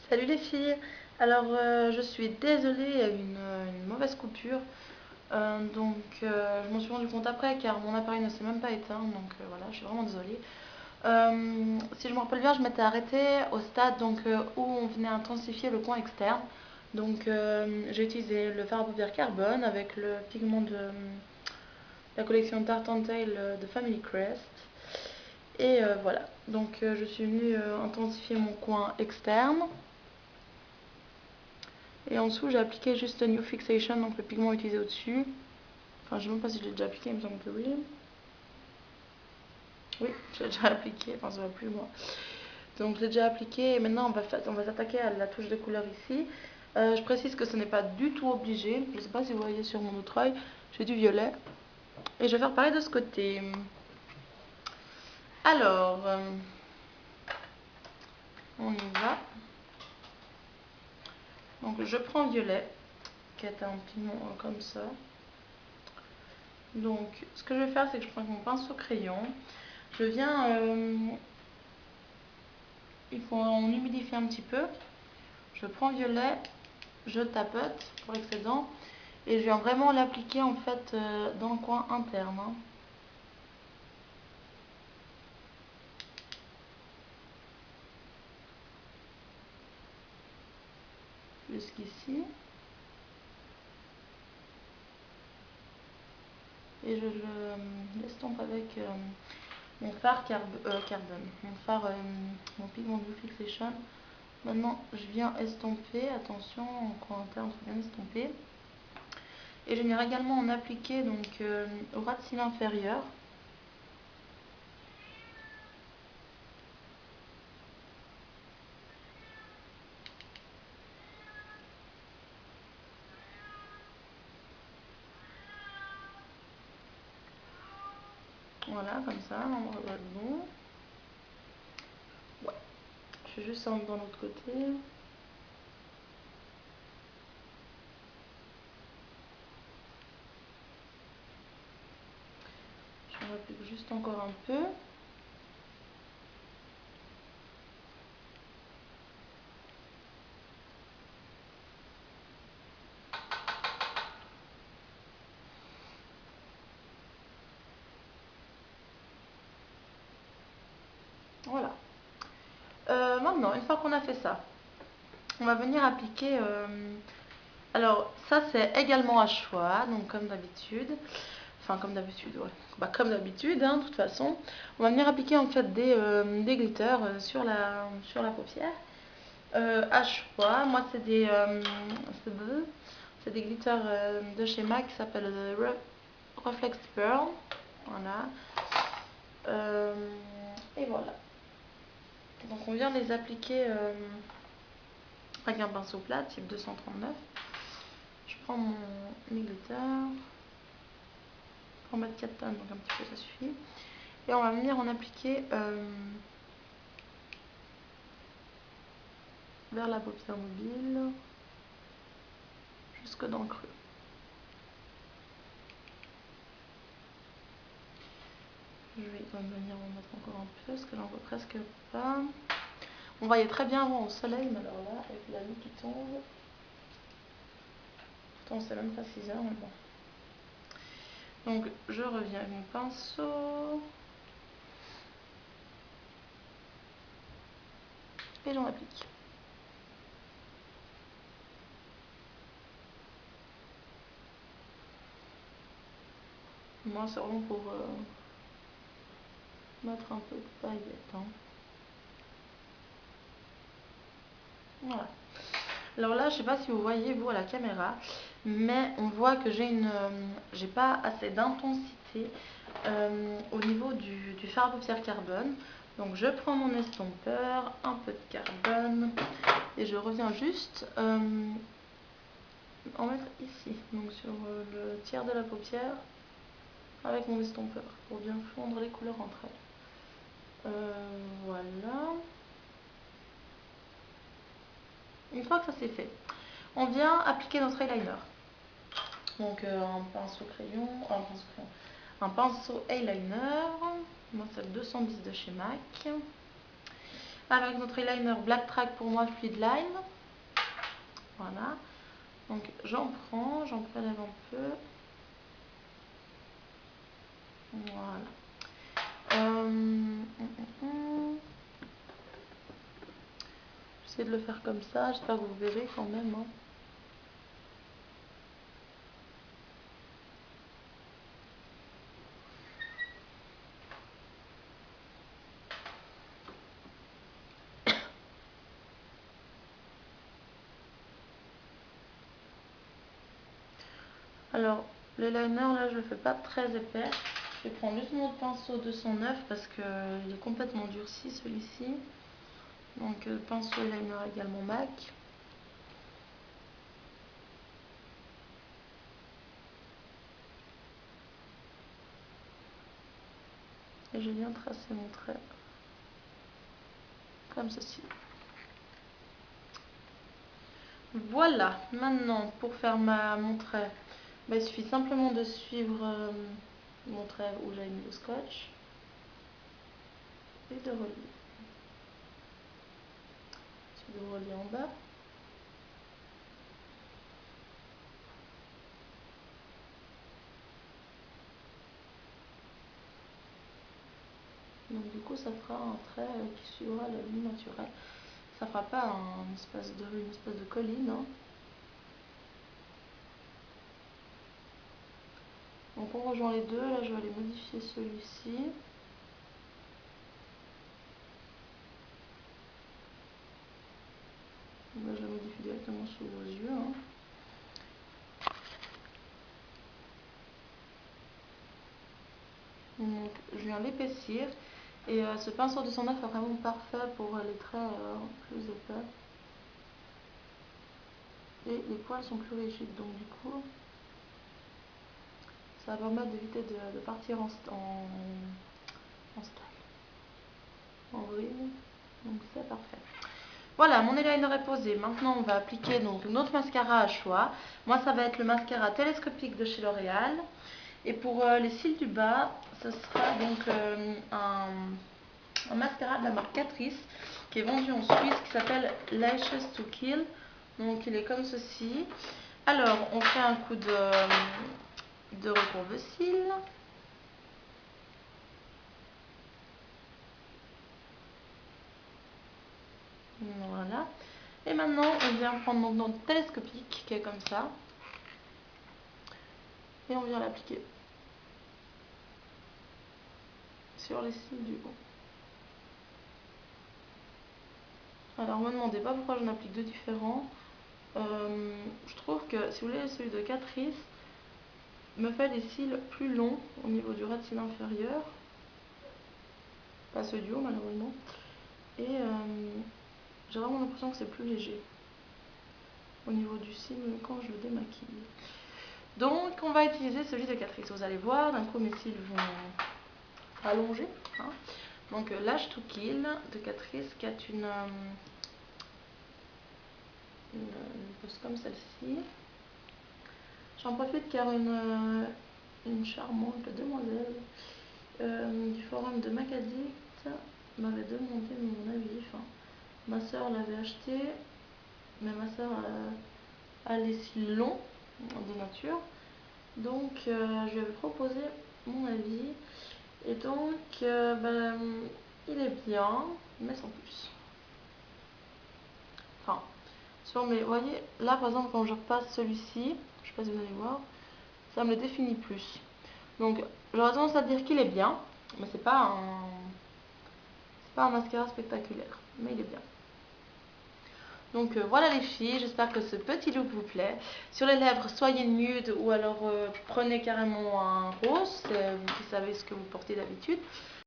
Salut les filles. Alors je suis désolée, il y a eu une mauvaise coupure. Je m'en suis rendu compte après car mon appareil ne s'est même pas éteint. Voilà, je suis vraiment désolée. Si je me rappelle bien, je m'étais arrêtée au stade où on venait intensifier le coin externe. J'ai utilisé le fard à paupières carbone avec le pigment de la collection Tarte and Tail de Family Crest. Voilà, je suis venue intensifier mon coin externe. Et en dessous, j'ai appliqué juste New Fixation, donc le pigment utilisé au-dessus. Enfin, je ne sais même pas si je l'ai déjà appliqué, il me semble que oui. Oui, je l'ai déjà appliqué, enfin, ça va plus moi. Donc, je l'ai déjà appliqué et maintenant, on va s'attaquer à la touche de couleur ici. Je précise que ce n'est pas du tout obligé. Je ne sais pas si vous voyez sur mon autre œil, j'ai du violet. Et je vais faire pareil de ce côté. Alors, on y va. Donc, je prends violet, qui est un pigment comme ça. Donc, ce que je vais faire, c'est que je prends mon pinceau crayon. Je viens, il faut en humidifier un petit peu. Je prends violet, je tapote pour l'excédent et je viens vraiment l'appliquer en fait dans le coin interne. Jusqu'ici. Et je l'estompe avec mon fard carbone, mon pigment Blue Fixation. Maintenant, je viens estomper, attention, en coin interne, je viens estomper. Et je viens également en appliquer au ras de cils inférieur. Voilà, comme ça, on va être bon. Ouais. Je fais juste ça dans l'autre côté. J'en applique juste encore un peu. Voilà. Maintenant, une fois qu'on a fait ça, on va venir appliquer. Alors, ça c'est également à choix, donc comme d'habitude. Enfin, comme d'habitude, ouais. Bah, comme d'habitude, hein, de toute façon. On va venir appliquer en fait des glitters sur la paupière. À choix, moi c'est des glitters de chez MAC qui s'appellent Reflex Pearl. Voilà. Et voilà. Donc on vient les appliquer avec un pinceau plat type 239. Je prends mes glitters. Pour mettre 4 tonnes, donc un petit peu ça suffit. Et on va venir en appliquer vers la paupière mobile jusque dans le creux. Je vais quand même venir en mettre encore un peu parce que j'en vois presque pas. On voyait très bien avant au soleil, mais alors là, avec la nuit qui tombe, pourtant c'est même pas 6 heures, mais bon. Donc je reviens avec mon pinceau et j'en applique. Moi c'est vraiment pour mettre un peu de paillettes. Hein. Voilà. Alors là, je sais pas si vous voyez vous à la caméra, mais on voit que j'ai pas assez d'intensité au niveau du fard à paupières carbone. Donc je prends mon estompeur, un peu de carbone et je reviens juste en mettre ici, donc sur le tiers de la paupière avec mon estompeur pour bien fondre les couleurs entre elles. Voilà. Une fois que ça c'est fait, on vient appliquer notre eyeliner. Donc un pinceau crayon, un pinceau eyeliner. Moi c'est le 210 de chez MAC. avec notre eyeliner Black Track pour moi Fluid Line. Voilà. Donc j'en prélève un peu. Voilà. J'essaie de le faire comme ça, j'espère que vous verrez quand même. Hein. Alors, le liner là, je le fais pas très épais. Je vais prendre juste mon pinceau 209 parce qu'il est complètement durci celui-ci. Donc, pinceau liner également MAC. Et je viens tracer mon trait comme ceci. Voilà, maintenant pour faire mon trait, il suffit simplement de suivre mon trait où j'ai mis le scotch et de relier. Je vais relier en bas. Donc du coup ça fera un trait qui suivra la ligne naturelle. Ça fera pas une espèce de colline. Hein. Donc on rejoint les deux, là je vais aller modifier celui-ci. Là je le modifie directement sous vos yeux. Hein. Donc je viens l'épaissir. Et ce pinceau 209 est vraiment parfait pour les traits plus épais. Et les poils sont plus rigides, donc du coup ça va permettre d'éviter de partir en style, en vrille. Donc c'est parfait. Voilà, mon eyeliner est posé. Maintenant on va appliquer donc notre mascara à choix. Moi ça va être le mascara télescopique de chez L'Oréal. Et pour les cils du bas, ce sera donc un mascara de la marque Catrice qui est vendu en Suisse, qui s'appelle Lashes to Kill. Donc il est comme ceci. Alors on fait un coup de recourbe-cils. Voilà. Et maintenant on vient prendre notre télescopique qui est comme ça. Et on vient l'appliquer sur les cils du haut. Alors, ne me demandez pas pourquoi j'en applique deux différents. Je trouve que, si vous voulez, celui de Catrice me fait des cils plus longs au niveau du ras de cils inférieur. Pas ceux du haut, malheureusement. Et j'ai vraiment l'impression que c'est plus léger au niveau du cil quand je le démaquille. Donc, on va utiliser celui de Catrice. Vous allez voir, d'un coup, mes cils vont allonger. Hein. Donc, Lash to Kill de Catrice qui a une pose comme celle-ci. J'en profite car une charmante demoiselle du forum de Macaddict m'avait demandé mon avis. Enfin, ma soeur l'avait acheté, mais ma soeur a les cils longs de nature. Donc, je lui avais proposé mon avis. Et donc, il est bien, mais sans plus. Enfin, vous voyez, là par exemple, quand je repasse celui-ci, je sais pas si vous allez voir, ça me le définit plus. Donc, j'aurais tendance à dire qu'il est bien, mais c'est pas un mascara spectaculaire, mais il est bien. Donc voilà les filles, j'espère que ce petit look vous plaît. Sur les lèvres, soyez nude ou alors prenez carrément un rose, vous qui savez ce que vous portez d'habitude.